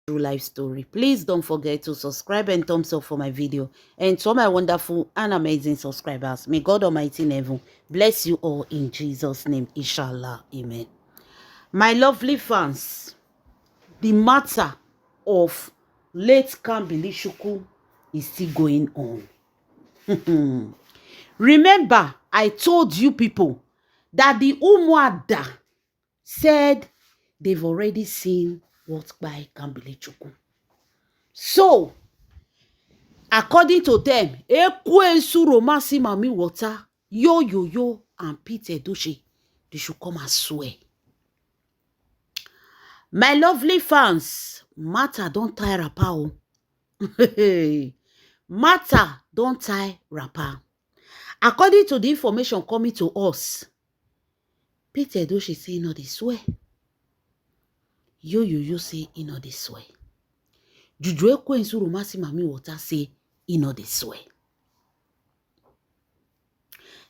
True life story. Please don't forget to subscribe and thumbs up for my video. And to all my wonderful and amazing subscribers, may God Almighty in heaven bless you all in Jesus' name. Inshallah. Amen. My lovely fans, the matter of late Kambili Shuku is still going on. Remember, I told you people that the Umuada said they've already seen what by Kambili Shuku. So, according to them, Ekwensu Romasi Mami Water, Yo, and Peter Edochie, they should come and swear. My lovely fans, matter don't tie rapper. Matter don't tie rapper. According to the information coming to us, Peter Edochie say no this way. Yo say no this way. Juju Ekwensu Romasi Mami Water say no this way.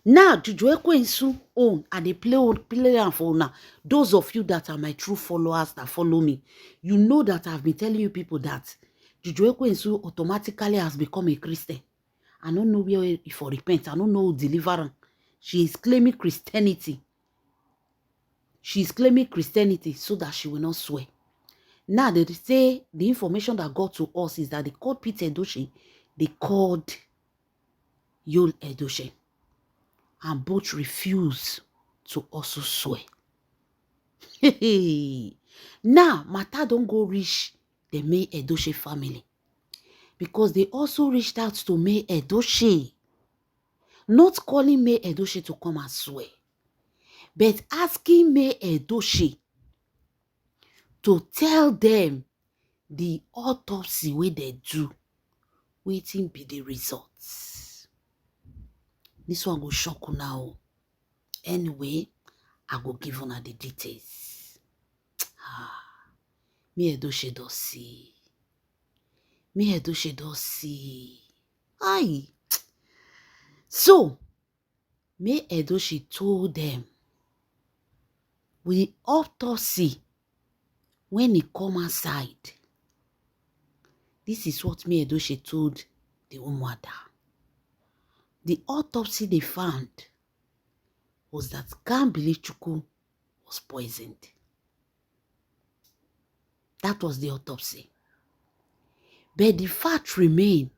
Now, Juju Ekwensu own and they play am for now. Those of you that are my true followers that follow me, you know that I've been telling you people that Juju Ekwensu automatically has become a Christian. I don't know where for repent. I don't know deliverance. She is claiming Christianity. She is claiming Christianity so that she will not swear. Now they say the information that got to us is that they called Peter Edochie, they called Yul Edochie. And both refuse to also swear. Now, matter don't go reach the May Edochie family. Because they also reached out to May Edochie. Not calling May Edochie to come and swear. But asking May Edochie to tell them the autopsy where they do. Waiting be the results. This one will shock you now. Anyway, I go give una the details. Me Edochie does see. Me Edochie does see. Aye. So, me Edochie told them, with autopsy, when he come outside, this is what me Edochie told the Umuada. The autopsy they found was that Kambili Shuku was poisoned. That was the autopsy. But the fact remain,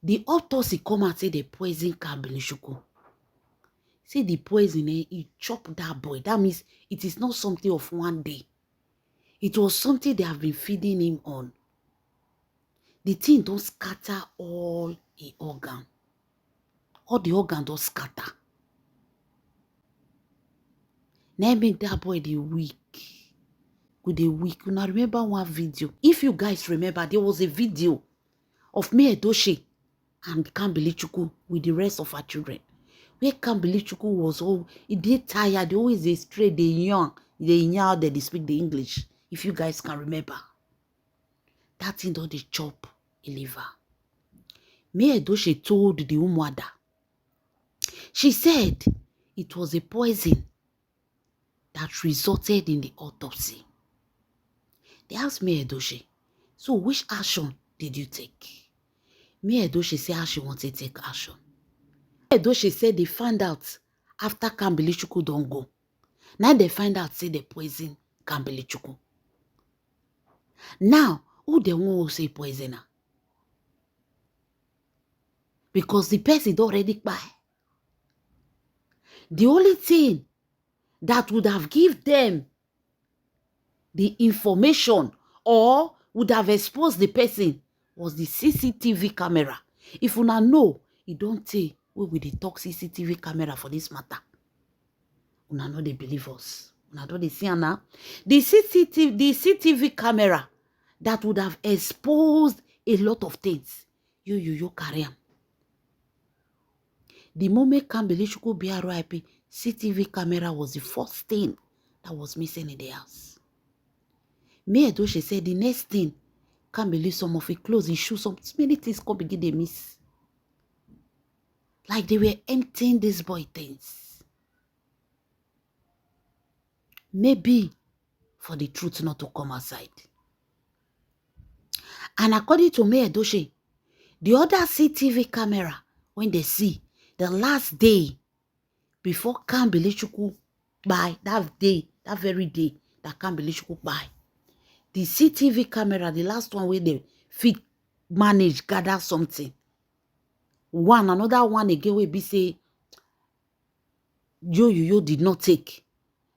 the autopsy come out say they poison Kambili Shuku. Say the poison, he chopped that boy. That means it is not something of one day. It was something they have been feeding him on. The thing don't scatter all the organ. All the organ don't scatter. Now make that boy the weak. With the weak. You now remember one video. If you guys remember, there was a video of me Edochie and Kambili Shuku with the rest of her children. Where Kambili Shuku was all, he did tired, they always they stray, they young, they speak the English. If you guys can remember. That thing don't they chop a liver. Me Edochie told the Umuada. She said it was a poison that resulted in the autopsy. They asked me Edochie, so which action did you take? Me Edochie said how she wanted to take action. Edochie said they found out after Kambili Shuku don't go. Now they find out say they poison Kambili Shuku. Now, who they want to say poisoner? Because the person don't already buy. The only thing that would have given them the information or would have exposed the person was the CCTV camera. If you now know, you don't say, we will talk CCTV camera for this matter. You know they believe us. You know they see now. The CCTV camera that would have exposed a lot of things. You carry them. The moment Kambili Shuku be RIP, CCTV camera was the first thing that was missing in the house. Me Edochie said the next thing, Kambili some of his clothes, his shoes, some many things come begin they miss. Like they were emptying this boy things. Maybe for the truth not to come outside. And according to May Edochie, the other CCTV camera, when they see the last day before Kambili Chukwu by that day, that very day that Kambili Chukwu by, the CCTV camera, the last one where they fit manage, gather something. Another one again will be say, yo did not take.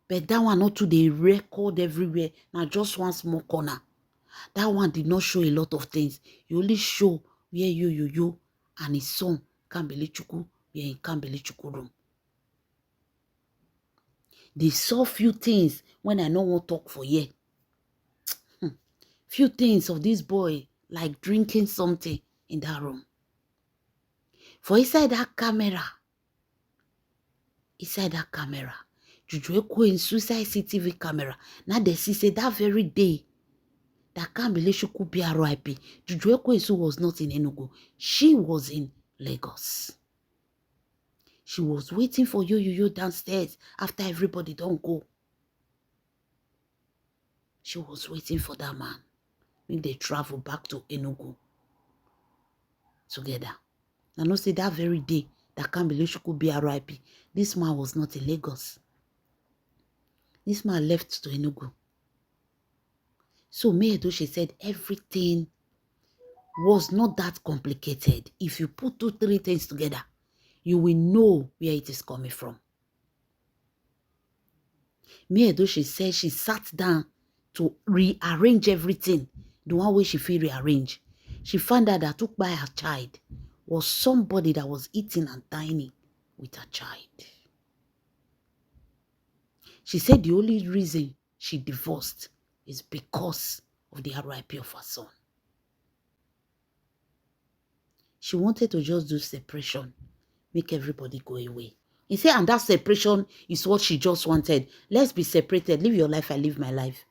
But that one not to the record everywhere. Now just one small corner. That one did not show a lot of things. You only show where yo and his son Kambili Chukwu were in Kambili Chukwu room. They saw few things when I no want talk for ye. Few things of this boy like drinking something in that room. For inside that camera, Juju Ekwe in suicide CCTV camera. Now they see say that very day that Kambili Chukwu be RIP, Juju Ekwe was not in Enugu. She was in Lagos. She was waiting for yo downstairs after everybody don't go. She was waiting for that man when they travel back to Enugu together. I know say that very day that Kambili Chukwu be RIP, this man was not in Lagos. This man left to Enugu. So May Edochie said everything was not that complicated. If you put 2-3 things together, you will know where it is coming from. May Edochie said she sat down to rearrange everything. The one way she feel rearrange. She found out that took by her child was somebody that was eating and dining with her child. She said the only reason she divorced is because of the RIP of her son. She wanted to just do separation, make everybody go away. He said, and that separation is what she just wanted. Let's be separated. Live your life, I live my life.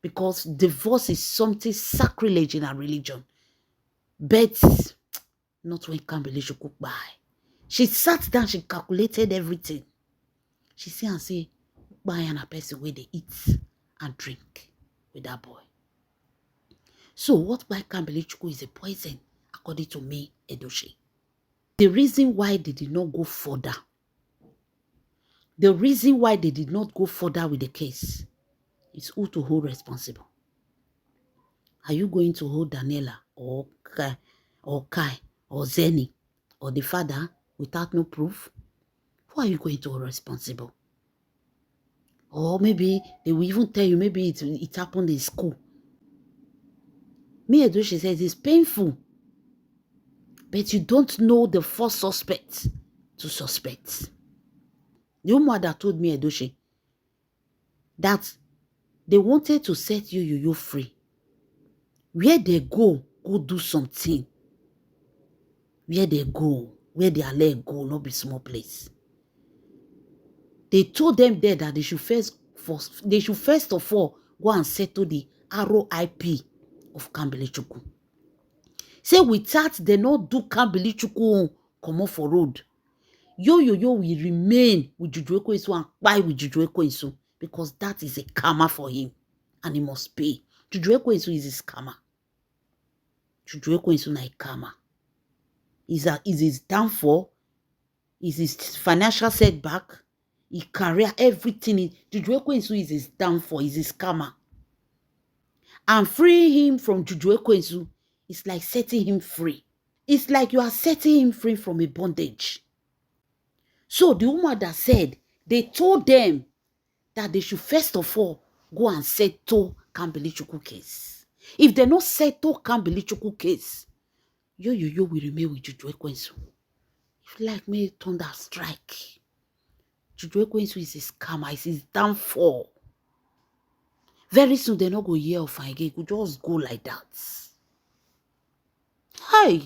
Because divorce is something sacrilege in our religion. But not when Kambili Chukwu by. She sat down, she calculated everything. She said and say, buy and a person where they eat and drink with that boy. So what by Kambili Chukwu is a poison, according to May Edochie. The reason why they did not go further, with the case is who to hold responsible. Are you going to hold Daniela or Kai or Zeni or the father without no proof? Who are you going to hold responsible? Or maybe they will even tell you maybe it happened in school. May Edochie says it's painful, but you don't know the first suspect to suspect. The woman that told May Edochie that they wanted to set you free. Where they go do something. Where they are let go, not be small place. They told them there that they should first of all go and settle the RIP of Kambili Chukwu. Say without they not do Kambili Chukwu come off for road. Yo will remain with Juju Ekwe and buy with Juju Ekwe because that is a karma for him and he must pay. Juju Ekwe is his karma. Juju Ekwe is not a karma. Is his downfall, is his financial setback, his career, everything. Juju Ekwe is his downfall, is his karma. And freeing him from Juju Ekwe is like setting him free. It's like you are setting him free from a bondage. So the woman that said, they told them that they should first of all go and settle Kambili Chukwu case. If they not settle Kambili Chukwu case, yo will remain with Juju Ekwe. If you like me, thunder strike. Juju Ekwe is his karma, is his downfall. Very soon they not go hear of again. It could just go like that. Hi.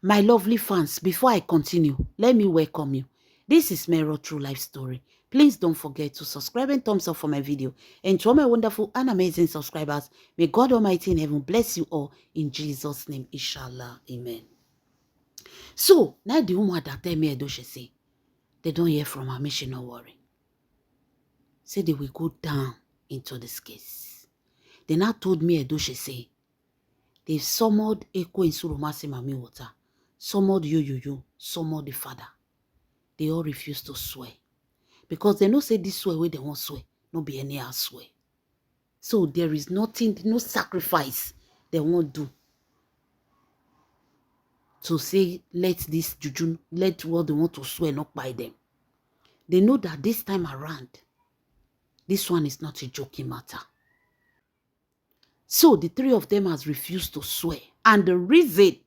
My lovely fans, before I continue, let me welcome you. This is Mero True Life Story. Please don't forget to subscribe and thumbs up for my video. And to all my wonderful and amazing subscribers, may God Almighty in heaven bless you all in Jesus' name, inshallah. Amen. So, now the woman that tell me Edochie say, they don't hear from her, me she no worry. Say they will go down into this case. They now told me Edochie say, They summoned Eko Insurumasi Mami Water, summoned Yo, summoned the father. They all refused to swear. Because they know say this swear where they won't swear, no be any else swear. So there is nothing, no sacrifice they won't do to say, let this juju, let what they want to swear not by them. They know that this time around, this one is not a joking matter. So the three of them has refused to swear. And the reason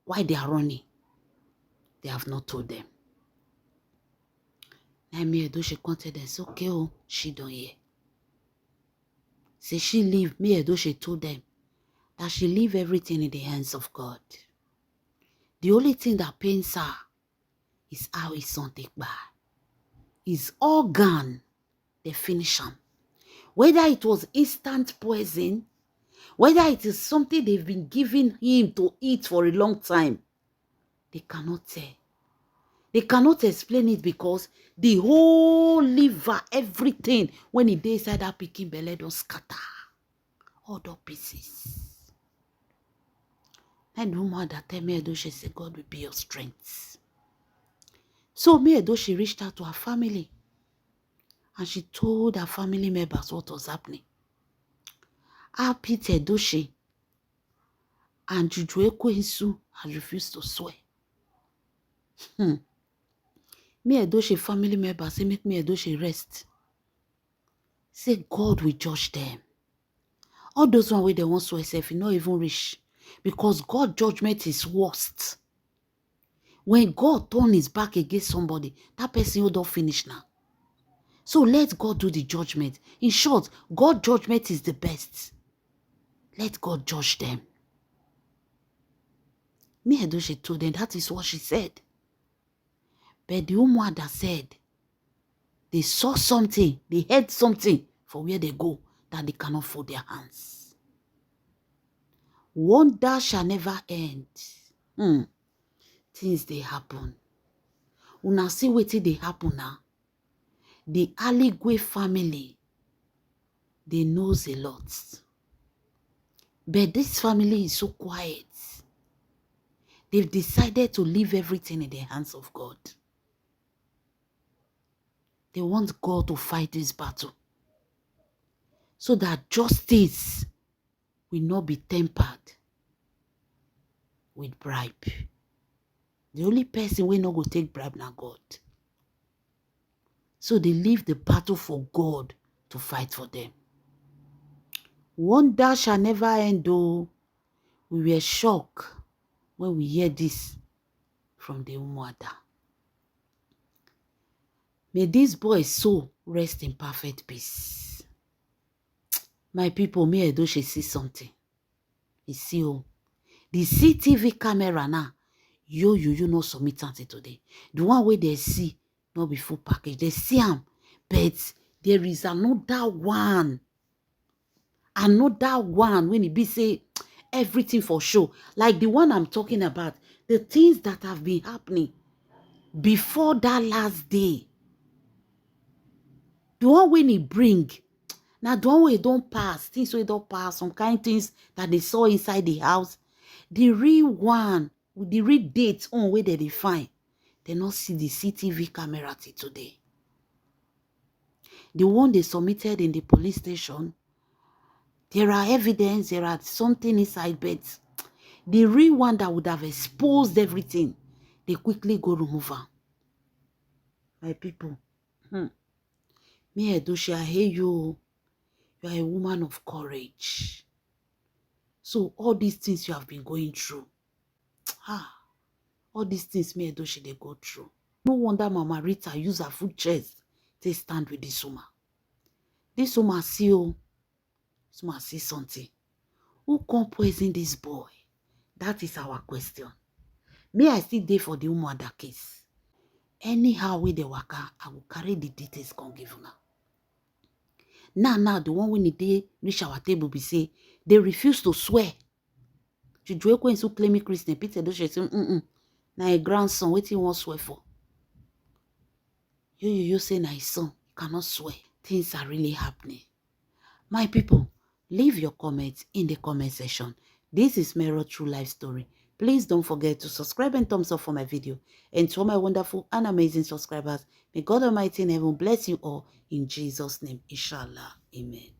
why they are running, they have not told them. Naomi Edochie contact them, say, okay, oh, she don't hear. Say she leave, me Edochie told them that she leave everything in the hands of God. The only thing that pains her is how his son take by. His organ, they finish him. Whether it was instant poison, whether it is something they've been giving him to eat for a long time, they cannot tell. They cannot explain it because the whole liver, everything, when it dey inside that pikin belle, don't scatter. All the pieces. And the woman that tell me Edochie said, God will be your strength. So me Edochie reached out to her family. And she told her family members what was happening. How Pete Edochie and Juju Ekwensu had refused to swear. Me Edochie family members say make me Edochie rest. Say God will judge them. All those one where they won't swear self, you not even reach. Because God's judgment is worst. When God turn his back against somebody, that person will don't finish now. So let God do the judgment. In short, God's judgment is the best. Let God judge them. Me Edochie told them that is what she said. But the woman that said they saw something, they heard something for where they go that they cannot fold their hands. Wonder shall never end. Things they happen. Una see wetin they happen now. The Aligwe family, they knows a lot. But this family is so quiet. They've decided to leave everything in the hands of God. They want God to fight this battle so that justice will not be tempered with bribe. The only person will not go take bribe now God. So they leave the battle for God to fight for them. Wonder shall never end though. We were shocked when we hear this from the Umuada. May this boy's soul rest in perfect peace. My people, me Edochie see something. You see, oh, the CTV camera now, you no submit something today. The one where they see, not be full package. They see them, but there is another one. Another one when it be say everything for sure. Like the one I'm talking about, the things that have been happening before that last day. The one when he bring, now the one where don't pass, things where don't pass, some kind of things that they saw inside the house. The real one, with the real date on where they find, they not see the CTV camera till today. The one they submitted in the police station, there are evidence, there are something inside, but the real one that would have exposed everything, they quickly go remove her. My people, me Edochie, I hear you. You are a woman of courage. So all these things you have been going through, all these things me Edochie they go through. No wonder Mama Rita use her food chest to stand with this woman. This woman see, this woman see something. Who can poison this boy? That is our question. Me, I still there for the woman that case. Anyhow with the waka, I will carry the details come give you now. Now, the one when they reach our table, be say, they refuse to swear. Juju Ekwensu claiming Christian, Peter Edochie say, na a grandson, what he wants swear for? You say na his son, you cannot swear. Things are really happening. My people, leave your comments in the comment section. This is Mero True Life Story. Please don't forget to subscribe and thumbs up for my video. And to all my wonderful and amazing subscribers, may God Almighty in heaven bless you all in Jesus' name. Inshallah. Amen.